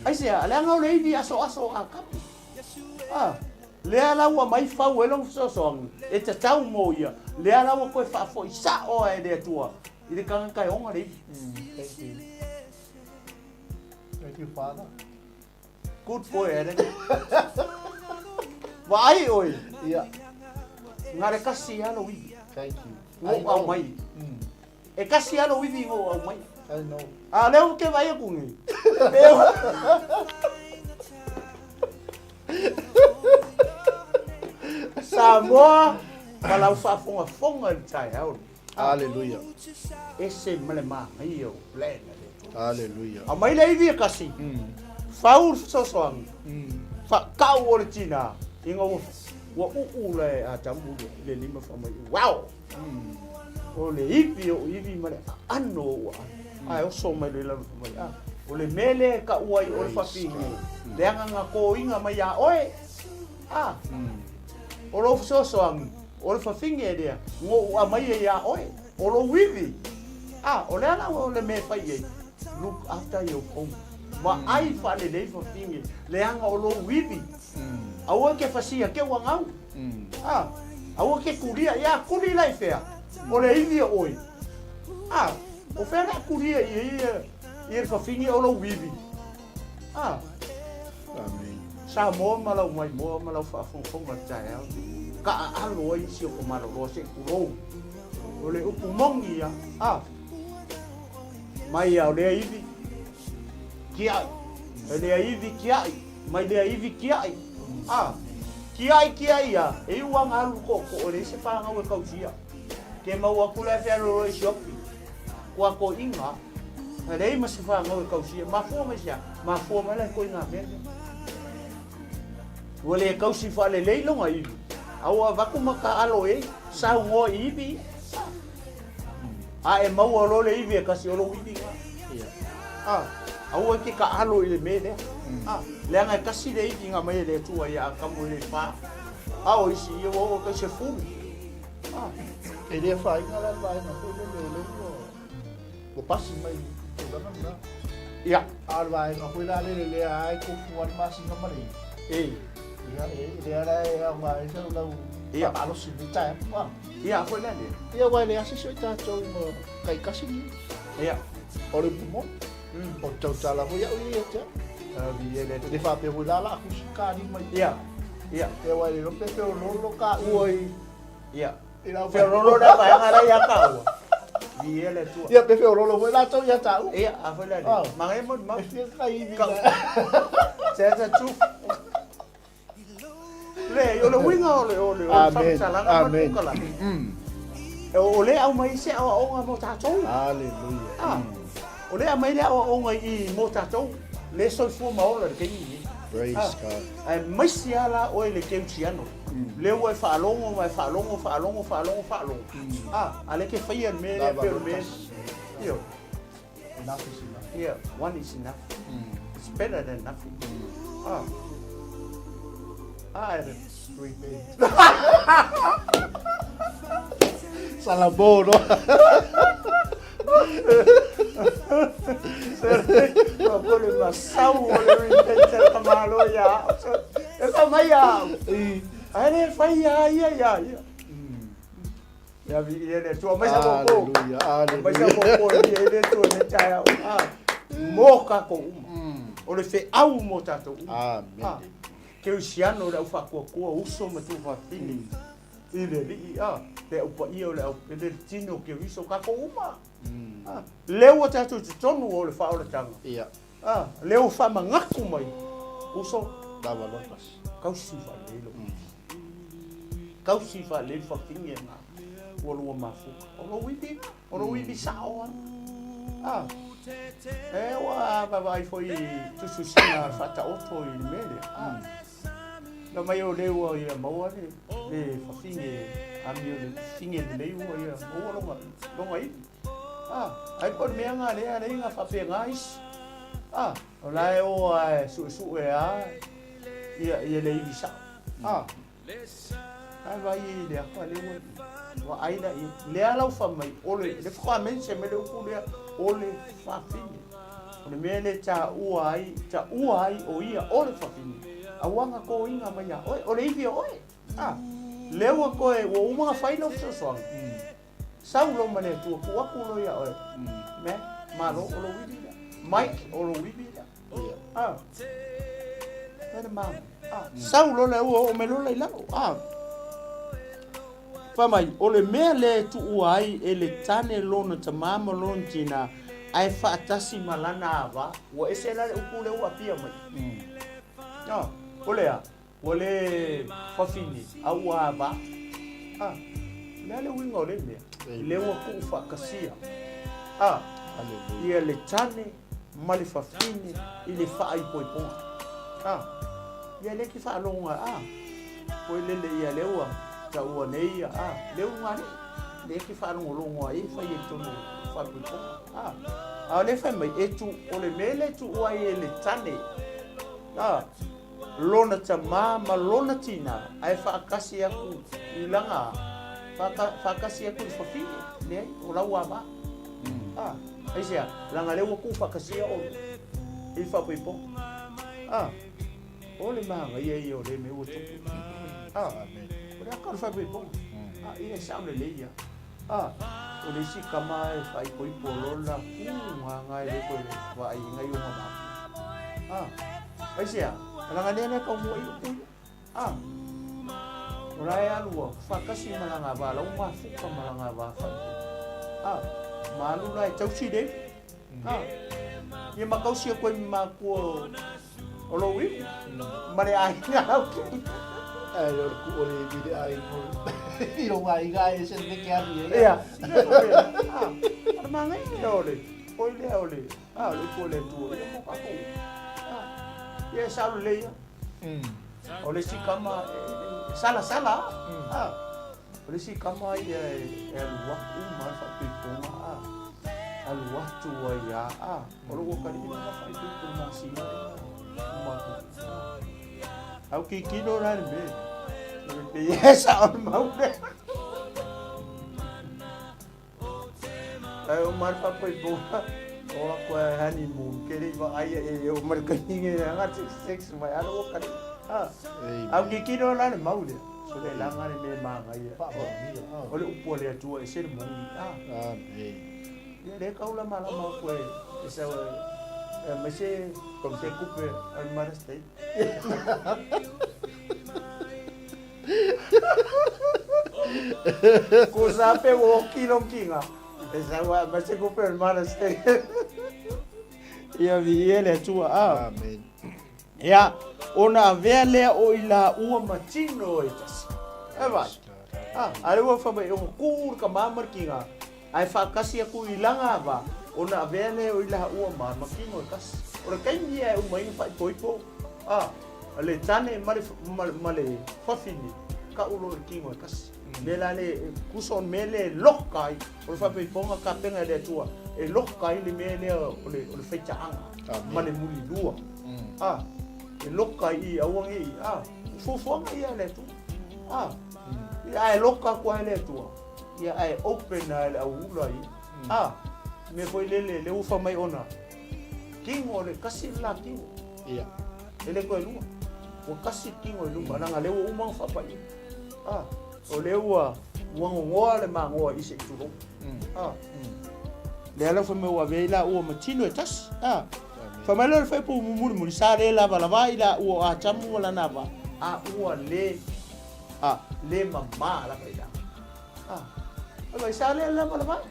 Ai se ala nga le vi aso akapu. Le ala wa mai fa welo so. E ta tau mo ia. Le ala wa ko fa fo isa o e le tu. I le kan kai onga le. Thank you, Father. Good boy, Adam. Vai oi. Iya. Ngare kasi ala wi. Thank you. Ngo au mai. E kasi ala wi ngo au mai. I know. Leo ke vai ku ngi. Leo. Sa Samoa kalau fonga le tai au. Hallelujah. Ese male ma io plena. Hallelujah. A mai le vi kasi. Faul sosoang. Fa kau o le tina. Inga wa le a tambu le lima fa mai. Wow. O le ipi male ano wa. Ai o so mai le la mai. O le mele ka uai o le fafingi. Le anga ko inga mai a oe. O lo sosoang. O le fafingi dia. Ngo a mai ya oe. O lo wivi. O le ana o le me fai ye. Look after your home. Ma ai fa le fafingi. Le anga o lo wivi. Aua ke fasia ke wangau. Aua ke kuria ya kuri lai fea. O le ivi oi. O fea na kuria i fafingi o lo wivi. Amen. Sa mo malau mai mo malau fa fong tai au. Ka alo i si o malo lo se kulo. O le upu mongi ya. Mai au le ivi. Kia. Le ivi kia. Mai le ivi kia. Kiai ya. E uang alu ko le se pa ngau ka usia. Ke mau aku le fe ro shopi. Kwa ko inga. Ele mas fa ngau ka usia. Ma fo me sia. Ma fo me le ko inga me. Wale ka usi fa le lo ngai. Awa vaku maka alo e sa ngo ibi. E mau lo le ibi ka si lo ibi. Awa ki ka alo ile me le. Le nga kasi le ibi nga mai le tua ya ka mo le fa. O isi o ka se fu. E le fa inga la vai na ko le. Ko pasi mai ko na na. Ya, vai na ko le ai ko fuan mas nga mai. Dia ada vai sa la. Iya, alo si ta pa. Iya, ko le le. Ia vai le asi so ta cho kai kasi ni. Iya. O le pumo. O tau tala ho ya o ia ta. Le fa pe la aku ka ni mai. Iya. Iya. E vai le pe lo ka uoi. Iya. Pero lo da vai ngara ya ka. Dia le tu. Ia pe lo voi la tau ya ta. Iya, a foi le. Mangai mo ma. Kai ni. Sa tu. Le yo le winga o le Amen. Amen. O le au mai se o mo ta tou. Hallelujah. O le mai le o ngai I mo ta tou. Le so fu ma o le ke ni. Praise God. Ai mai se ala o le ke usiano. Le o fa longo. Ale ke fai me le pe me. Yo. Enough is enough. Yeah, one is enough. It's better than nothing. Salah bono. Boleh masau boleh intention kemalo ya. Sama ya. Ada faya ya. Ya vi ele tu mai sa bobo. Hallelujah. Mai sa bobo ele tu ne chaya. Moka ko. O le fe au mo tato. Amen. Ke usiano le ufa ko uso me tu fa fini. Ile li te upa io le le tino ke viso ka ko uma. Le o tato tonu o le fa o le tanga. Ia. Le o fa mangaku mai. Uso Dava lotas. kau si fa le lo. Kau si fa le fa fini na. O lo mafu. O lo wibi sao. Wa vai foi tu susina fata oto I mele. Na mai o le o ia mau le fafinge amio le finge le o ia o longa I. Ai por me nga le nga fa pe ngais. O lai o su ia le visa. Ai vai le fa le o ai la le ala fa mai o le fa men se me le o le o le fafinge. O le mele ta uai o ia o le fafinge. Awanga ko inga mai ya. O le ivi oi. Lewa ko e o uma fai no so. Saulo mane tu ko aku lo ya oi. Me malo o lo wibi. Mike o lo wibi. Era ma. Saulo le o me lo le la. Pa mai o le mele tu uai e le tane lona tamama lon tina. Ai fa atasi malana ava. O ese la o kule o apia mai. Olea, Ole fafini au aba. Le winga ole me. Le wa ku fa kasia. Ia le tane mali fafini ile fa ai poipo. Ia le ki fa longa Poi le ia lewa ta ua nei le ngani le ki fa longa ai fa ye tonu fa poipo. Le fa mai etu ole mele tu ua le tane. Lona tama ma lona tina ai fa kasi aku ilanga fa kasi aku fafini le ola wa ba ai sia langa le ku fa kasi o il fa poipo ole ma ia ole me o tu ole ka fa poipo ia sa le ia ole si kama fa poipo lola nga le ko wa ai ngai o ma ai sia Langannya kau mau itu, raya lu, fakasi malanga ba, lau masuk ke malanga ba, malu lah, jauh sih deh, ya makau sih aku maku, olowi, mana akhirnya aku, aku oleh video aku, video akhirnya sendiri kian ya, mana ini oleh, lu boleh tu, ya mau aku. Ya selalu le ya. Oleh si kama salah. Oleh si kama ya waktu masa pipo waktu ya kalau kali ini masa itu masih aku kikino ran be. Ya selalu mau deh. Ayo masa pipo. Orang kau honeymoon, kiri ayah mereka ingin hangat seks, mai ada kan? Aku kira orang mau dia, sudah langar memang ayah. Oleh upor dia tua, esir mungkin. Dia kau lama kau, esau masih kupe almaras tadi. Kau sampai walking longinga. Esau masih kupe almaras tadi. Ia viele tua Amen. Ya, ona vele o ila ua matino itas. Eva. Ale ua fa mai o kur ka mamar kinga. Ai fa kasi aku ilanga ba. Ona vele o ila ua mamar kinga itas. Ora kaingia o mai fa poipo. Ale tane male fafini ka ulo kinga itas. Melale kuson mele lokai. Ora fa poipo ka penga le tua. E lokai le mele ole fecha anga. Male muli dua. E lokai awangi fofonga ia le tu. Ia e loka kwa le tu. Ia e open ale aula i. Me foi le ufa mai ona. Kingo le kasi la kingo. Ia. Ele ko lu. O kasi kingo lu mana le umang fa pa i. O le ua ngoa le mangoa ise tu. Le ala foi me wa vela o matino tas. Famalo foi pu mumuri sare lava ila o a chamu wala nava o le mama la baida aba sare lava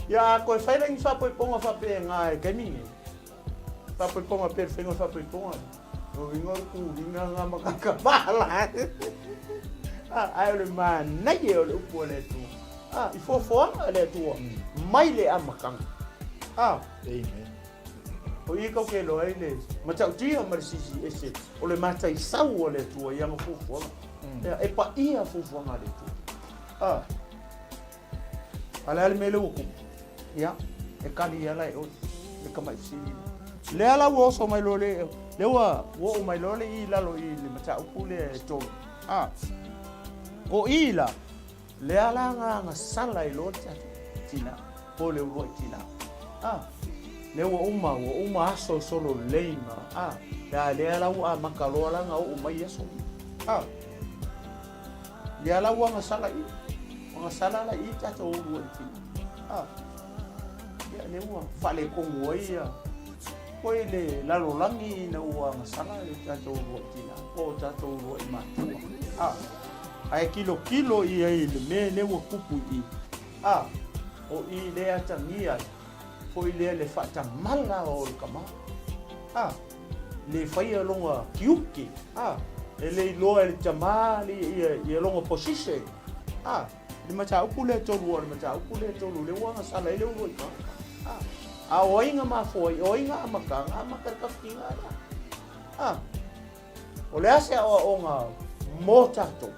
ya ko fai la infa po ponga fa pe nga kami fa po ponga per fengo fa po ponga o vingo ku vinga nga makaka bala ai le man na ye o po le tu il faut le tu mai le amakang Amen. O i kau ke loa ele, matau tia marisisi ese, o le matai sau o le tua i anga fufuanga. E pa ia fufuanga le tua. Ale ale mele uku. Ia, e kani ala e o, e kamai siri. Le ala ua oso mai lole, le ua o mai lole i lalo i le matau pule e tau. O i la, le ala nga sala i lole tina, po le uroi tina. Le uma aso solo leima le ala ua makaloa langa o mai aso le ala ua ngasala la i tato ua iti le ua fale kongo ia koe le lalolangi na ua ngasala le tato ua itina o tato ua i matua ai kilo ia i le me ua kupu i o i le atangia foi le fata mala o kama le fai longa kiuki le loa le chama le longa position le mata ukule tolu le mata ukule tolu le wanga sala le ulo ka oinga ma foi oinga amakanga makarka finga o le ase o nga motato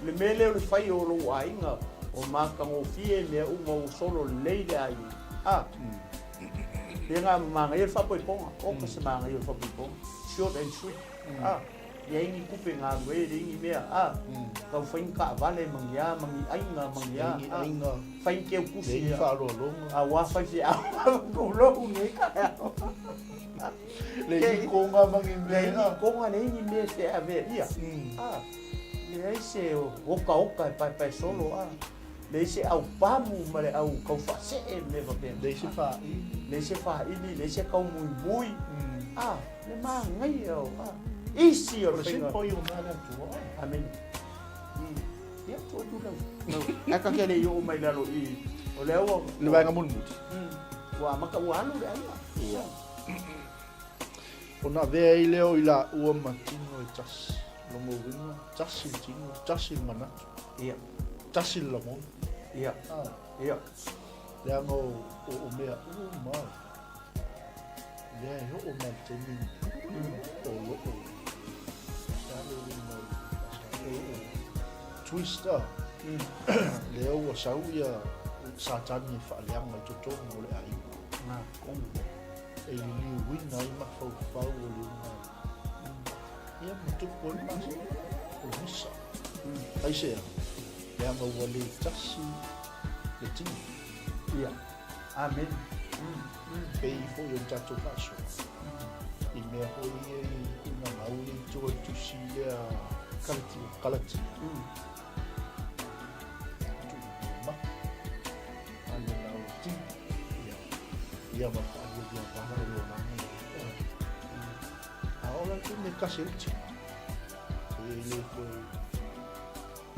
le mele le fai o lo ainga o makango fie me o solo leile ai le nga manga il fa poi ponga o ko se manga il fa poi ponga short and sweet ya ingi kupe nga we le ingi mea ka fain ka vale mangia mangi ainga fain ke kusi fa lo wa fa si ko lo ngi ka le konga mangi le konga le ingi me se ave ia le se oka pai solo le se au pamu male au kau fa se me va ben le se fa le se kau mui le ma ngai isi o se poi una la tua amen ya tu tu la ka ke le yo mai la lo o le o le vai ngamun wa maka wa no le ai ona ve i leo ila ua matino e tas lo mo vinga tas tino tas mana ia tas la mo ia le ngo o mea ma le yo o matini o lo twister leo wa sauia sa tani fa liang ma toto mo le ai na kom e li wina i ma fa o le na ia mo tu ko ma o misa ai se le ma wa le tasi le tin ia amen pe fo yo tato paso i me ho i na mauli to tu si ya kalati ia ma fa ia pa ma lo na ahora tu me caselti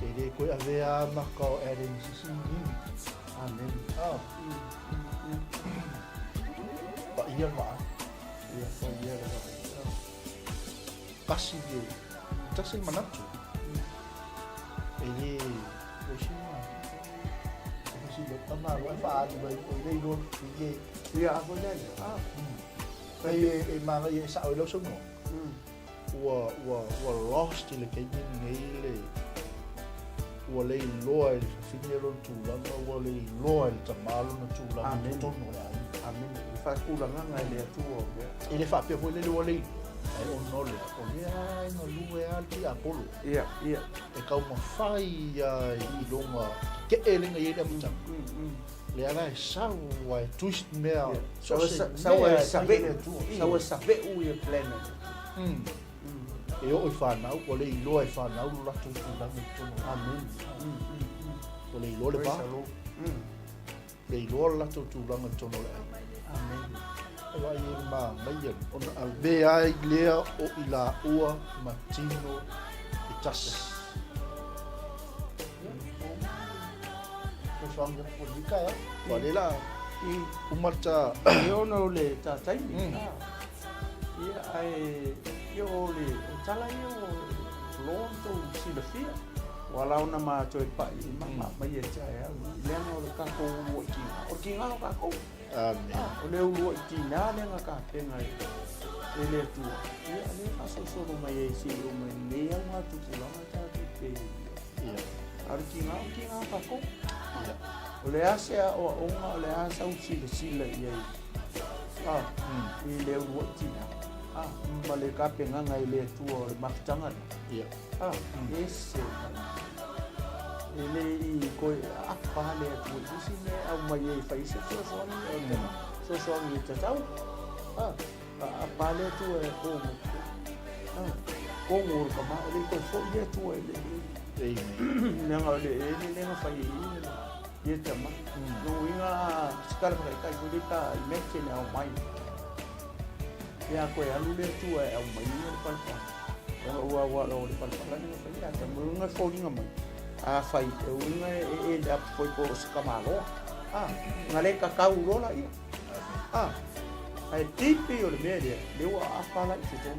ele ko avea ma ko eren si amen pa ia ma fa ia kasi dia taksi manatu ele oshima si lo tama wa fa di bai ko dei lo ye ia ako le e ma ye sa o lo so no wa lost le ke ni le wa le lo el finero tu la wa le lo el tamalo no tu la to no la amen fa kula nga le tu o ele fa pe ko le lo le ai o no le o ai no lu e alti apolo ia e ka mo fai i longa ke ele nga ye da muta le ala sa wa twist mea sa sabe u ye planet e o fa na o le lo e fa na o la tu da muta amen o le lo le ba le lo la tu la muta no le amen wa ye ma mai on a ve ai le o ila ua matino i tas fanga polika ya walela I umata yo no le ta tai ia ai yo le tala yo lonto si le fia wala una ma toi pa ma ia ya le no le ka ko o ki nga ka ko o le u ki na le nga ka penga ele tu ia le aso so no mai si o me le nga tu la ma ta pe ia ki nga ka ko ia o le ase o nga o le asa u sila ia i le u ki na ma le ka penga nga ile tu o le maftanga ia ese ele I ko apa le tu si me au mai e fai se so ni te tau apa le tu e ko mo ka ma le ko fo ye tu ele nga le ele nga fai ye tama no inga skala ka ko dita meche na mai ya ko ya lu le tu e au mai ni pa pa wa lo le pa pa ni fai ya tama nga fo ni nga mai fai e unga e da foi ko se kamalo nga le ka ka urola ia ai tipi o le mele le wa afala i te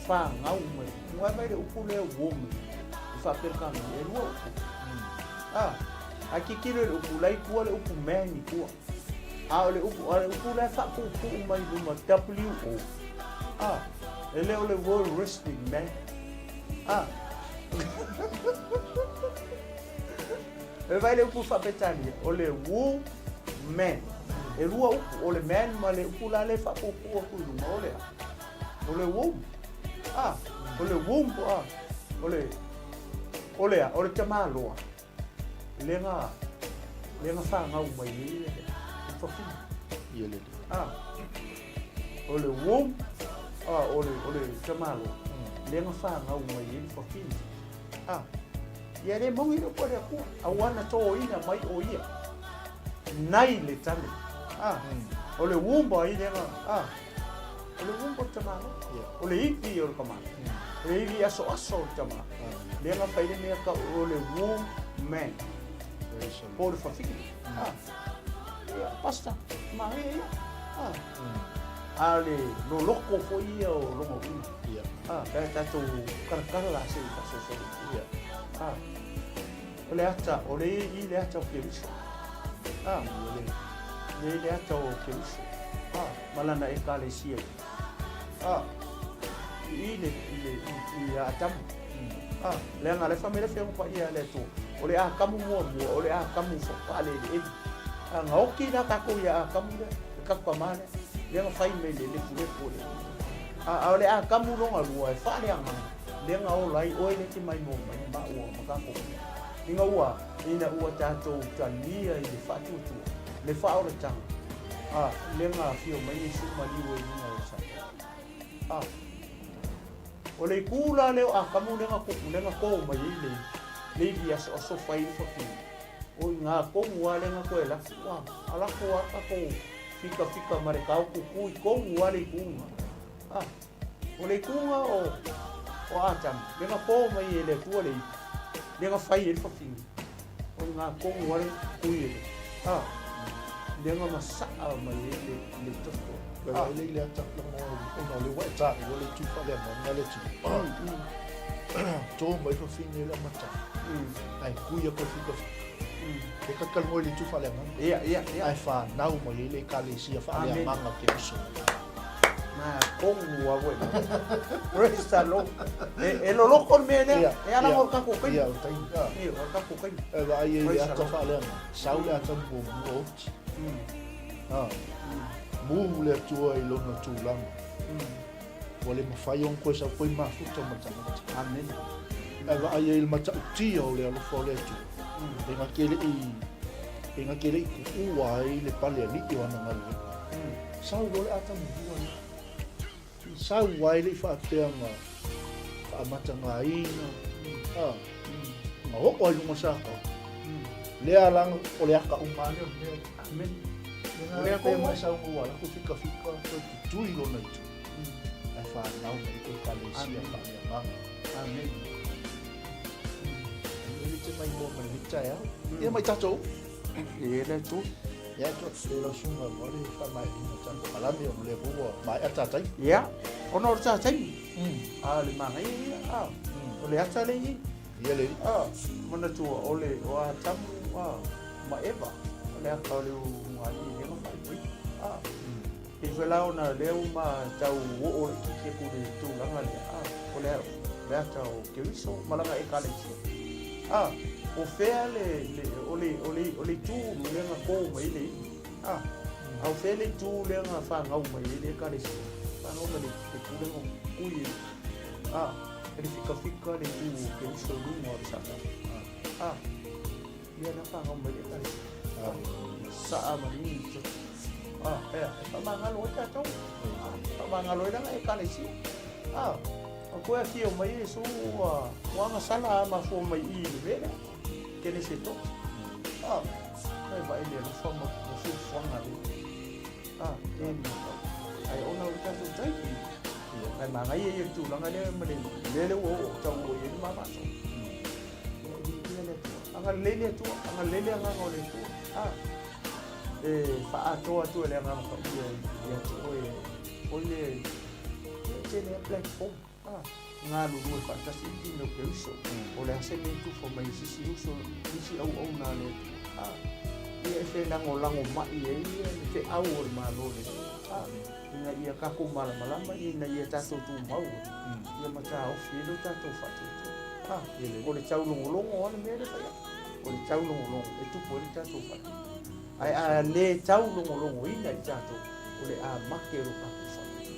fa ngau mai le upu le womu fa perka me le wo aki kilo le upu lai kua le upu meni kua le upu lai fa ku mai luma WO ele o le World Wrestling man e vai le upu fa petani o le wo man e rua upu o le man ma le upu la le fa ku luma o le wo o le wo o le tamaloa lenga fa ngau mai le fa fi Yele. o le wo o le tamalo lenga fa ngau mai le fa fi ia le mongi le pore ku awana to ina mai o ia nai le tane o le wumba i lenga o le wumba tamalo o le ipi o kama le ipi aso tamalo lenga fa ile me ka o le wo man por fa fi pasta ma ale no loko fo ia o longo ia ka to kara la se ka so ia o le ata o le i le ata o ke viso le ata o ke viso malana e ka le sia i ata le nga le famile fe pa ia le to o le a kamu mo o le a kamu fo pa le nga oki na ka ko ia kamu le ka pa mane le nga fai me le pule o le a kamu no nga lua e fa le nga le nga o lai o le ti mai mo mai ba o ma ka ko inga ua ina ua tato talia i le fa tu le fa o le tang le nga fio mai ni su mali o ni nga sa o le kula le a kamu le nga ko mai le dia so fai fo fi o nga ko mua le nga ko la ala ko ka ko fika mare ka ko mua le kunga o le kunga o atam le nga ko mai le ku le nga fai fo fi o nga ko mua le ku le nga masa mai le to le ata no le weta le tu fa le no le tu to mai fo fi le mata ai kuia ko fi e ka kalmo le tu fa le man ia ai fa nau mo le ka le sia fa le manga ke so na con wa we resta lo e lo loco me ne e ana mo ka ko kai ia tai e o ka ko kai e va ai le ata fa le sau le ata mo mu le tu ai lo no tu lang wale mafaiong ko sa koi mafuta mata amen ava ai il mata tio le lo fole tu enga kele i uai le pale ali i wana ngale sau le ata mu sau wai le fa tema fa mata ngai ma ho ko lu masa ko le alang o le aka umane amen le ko masa o wala ko fika ko tu i lo na tu fa nau e kalesia fa ya amen ele te mai mo mai vita ya e mai tato e le tu ya to se lo sunga mo le fa mai ni tato ala mi o le bo mai ata tai ya ono ta tai le mana o le ata le ye le mana tu o le o tam ma eva o le aka le ngai le ma fai e vela ona leu ma tau o ke ku de tu langa le o le ata o ke viso malanga e kale o fea le tu le nga ko mai le au fea le tu le nga fa ngau mai le kale fa ngau mai le tu le ngo kui ele fica le tu ke viso lu mo sa ia na fa ngau mai le kale sa amani pa mangalo ta tau pa mangalo da e kale si ko aqui o mai su wa nga sala ma fo mai I le ke ne se to ai vai le no fo mo su fo nga le ai ona o ta tu tai ai ma ngai e tu la nga le ma le o tau o e ma ma so anga le tu anga le anga ngole tu fa ato le nga ko ia tu Olha, ele é platform. Ngā lulu whakatasi ki no ke uso. Ole ase me tu fo mai sisi uso, sisi au nā le. Ia e lango mai e ia e te au o malo le. Ina ia kako malama ina ia tatou tu mau. Ia mata ofi lo tatou whatu. Ole tau longo ana me le whaia. Ole tau longo e tupu e tatou whatu. Ai a le tau longo ina i tatou. Ole a make ro kako whatu.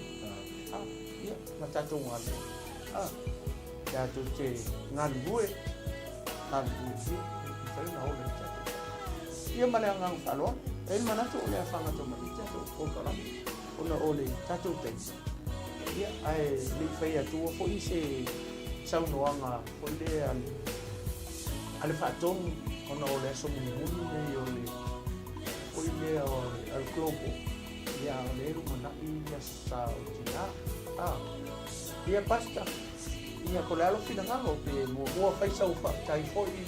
Ia matatou ngale. Tatou te ngalue si fai na ole tatou. Ia male ngang falo. El manato ole afanga to mai tatou o kala. Ona ole tatou te. Ia ai le fai atu fo ise saunoanga fo le ale faton ona ole so muni nei ole. O ile al globo. Ia ole ru mana ia sa tina. Ia pasta. Ia ko lalo fina ngalo pe mo fai sau fa tai fo i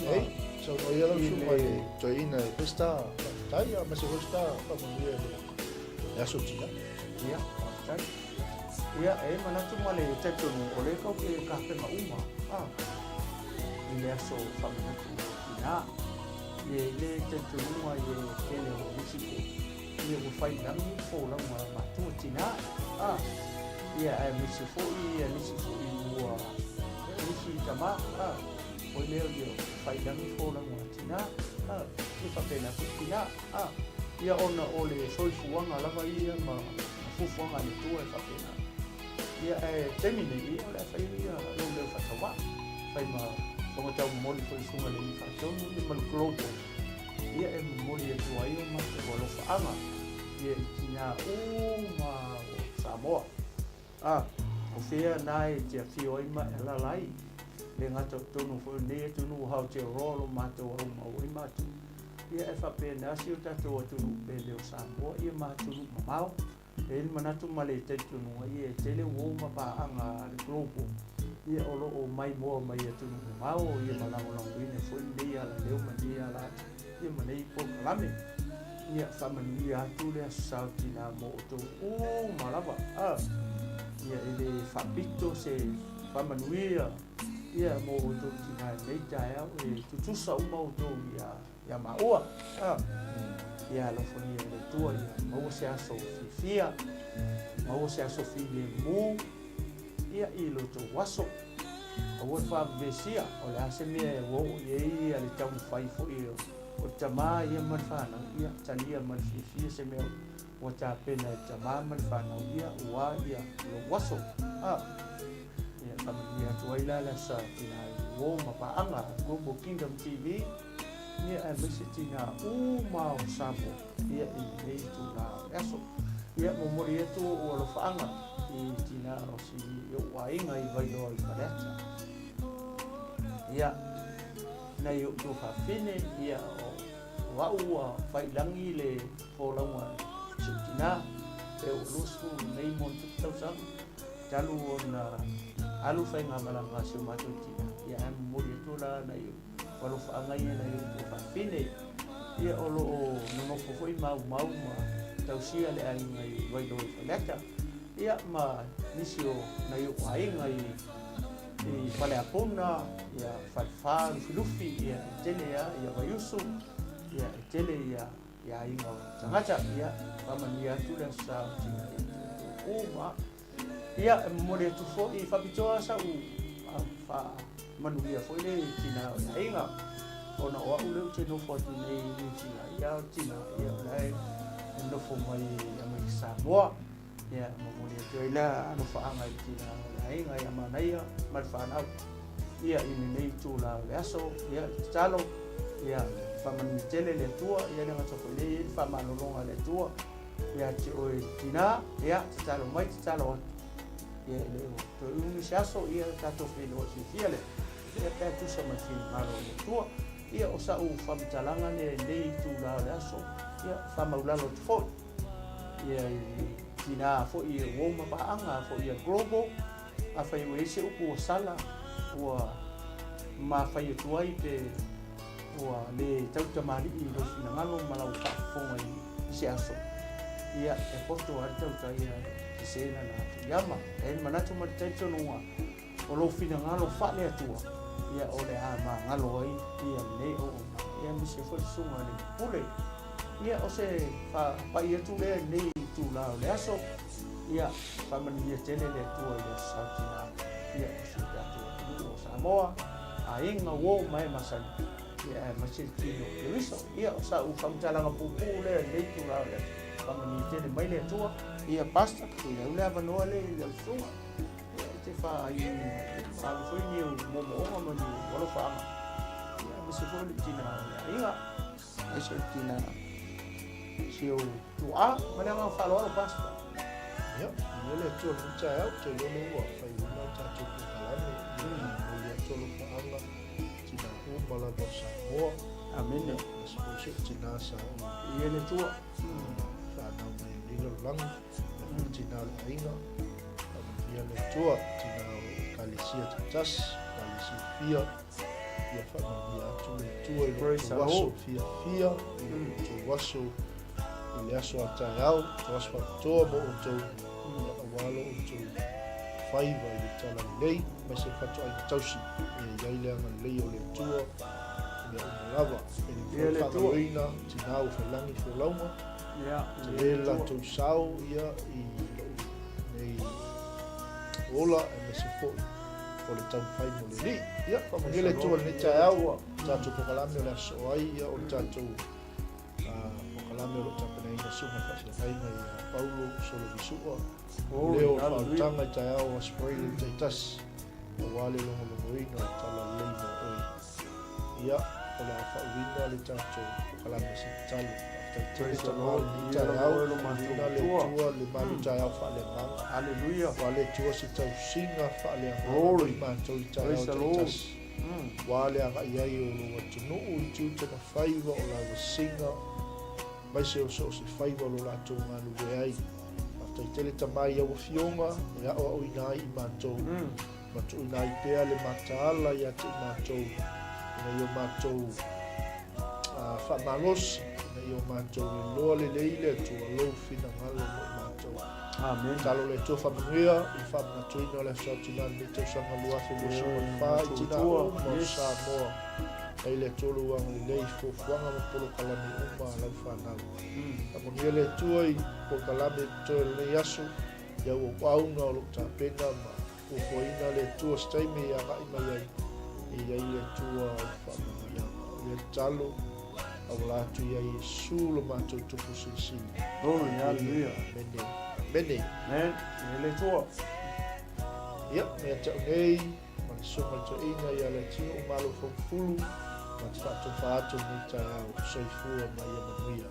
so no ia lo su mai joina pasta tai ma se gosta pa mo ia ya so tina ia pasta ia mana tu male teto no ole ko ke ka pe ma uma ia so fa mo tina ia le teto no ia kele o bisiko ia mo fai nang fo la ma tu tina ia misi fo ia misi fo i mua misi tama o leo dio fai dangi fo la mua tina i whapena tina ia ona ole soifuanga lava ia ma fufuanga ni tua e whapena ia temine ia ole fai ia lo leo whatawa fai ma whangatau moli fo i sunga le i whatonu i malukloto ia moli e tua ia ma te walo whaanga ia tina ma Samoa o fea nai te fio ima e la lai le ngata tonu fo ne tonu hau te rolo mato o ma o ima tu ia e fa pe na si o tato o tonu pe le o Samoa ia ma tonu mamao e manatu male te tonu ia te le wo ma pa anga le globo ia o lo o mai mo mai e tonu mamao ia malango lango ine fo ne ia la leo ma ia la ia ma nei po kalame ia fa mania tu le sa tina mo to malava ia ele fapito se famanuia ia mo to tina leita e tutusa uma to ia maua ia lo fonia le tua ia mo se aso fia mo se aso file mu ia i lo to waso o fa besia o la se me wo ia le tau fai fo ia o tama ia marfana ia talia marfifia se me o ta pena tama marfana ia wa ia lo waso ia familia tuaila la sa tina wo mapaanga Global Kingdom TV ia a mesitina ma o sabo ia i nei tu na eso ia mo mori tu o lo faanga i tina o si o wainga i vai lo i pareta ia na yo fa fine ia o wa fai langi le folaunga tina e o lusu nei mon tau sa talu ona alu fai ngamala ngasi matu tina ia am mori tu la na yo walau faanga ia na yo fa fine ia o lo no foi mau ma tausia le ai ngai vai do faleta ia ma nisio na yo ai ngai i pale apona ia falfa lufi ia tele ia vaiusu ia tele ia ai ngo tangata ia pamania tu le sa uma ia mole tu fo i fabitoa sa u fa manuia foi le tina ai nga ona o ule te no fo nei tina ia tina ia lai no fo mai mai Samoa ia mole te ila no fa anga tina ai nga ia manaia mal fa na ia i nei tu la aso ia talo ia fa mani tele le tua ia le ngato le fa manolonga le tua ia te o tina ia talo mai talo ia le to un chaso ia tato filo si fiele ia pe tu sa mai malo le tua ia o sa u fa talanga le nei tu la aso ia fa maulalo fo ia tina fo ia woma pa anga fo ia global a fai we se upu sala wa ma fai tuai pe wa le tauta mari i lo fina ngalo malau fa fo mai se aso ia e posto ar tauta ia sena na yama manatu mataicho nua o lo fina ngalo fa le atua ia o le ama ngalo ai ia le o ia mi se foi sunga le pule ia o se pa ia tu le nei tu la le aso ia pa mani ia tele le tua ia sautina ia o se tu o Samoa a inga wo mai masani ia masih kino le wiso ia o sa u famtala nga pupu le nei tu la le pa mani tele mai le tua ia pasta ia ule avanoa le sunga te fa ai foi ni mo mo ni wala fa ia mi se foi tina ia ai se tina sio tua mana nga fa lo pasta ya ele tu no cha te lo no fa una cha tu kalame ya tu lo fa anga tina o bala bosa o amene se tina sa ele tua fa na mai lo lang tina ainga ia le tua tina kalisia tas kalisia fia ia fa ia tu le tua i waso fia tu waso le aso ata au tu waso to mo tu ia awalo tu faiva i tala lei ma se fatu ai tausi ia ile ana lei o le tua ia lava ia le tua ina tina u falangi fo lauma ia le la tu sau ia i nei ola e me se fo o le tau fai mo le li ia pa mo le tu le ta au ta tu ko kalame o le so ai ia o ta tu o kalame o ta pena ina su na fa fai mai Paulo solo visua leo fa tanga ta au a spray le tas o wale lo mo ina ta la le mo oi ia o la fa winda le ta tu kalame se talo Praise the Lord. Hallelujah. Wale tua si tau singa whale Glory. Praise the Lord. Wale anga iai o lo atunu i tuta na whaiva o la singa. Mai se o so se whaiva o la tau nganu weai. After i tele tamai au fionga, e a o inai i mātou. Mātou inai pēa le mataala i ate i mātou. Ina i o mātou whamalosi. Io manto le loa le leile tu lo fina ngalo mo manto amen talo le to famia I fa na tu no le so tu na le to sa ngalo afi mo so fa ti na mo sa mo ai le to lo ang le fo fuanga mo polo kala ni uma la fa na mo ni le tu ai po kala be to le yasu ya o au no lo ta pena ma o ko ina le tu stai me ya ga ima ya I le tu fa na le talo Aula tu ia Yesu lo mato tupu sisi. Glory, hallelujah. Bene. Men, ele tua. Ia, me ata nei, man soma to ina ia le tino umalo fo fulu, man fatu fatu ni ta soifua mai ia manuia.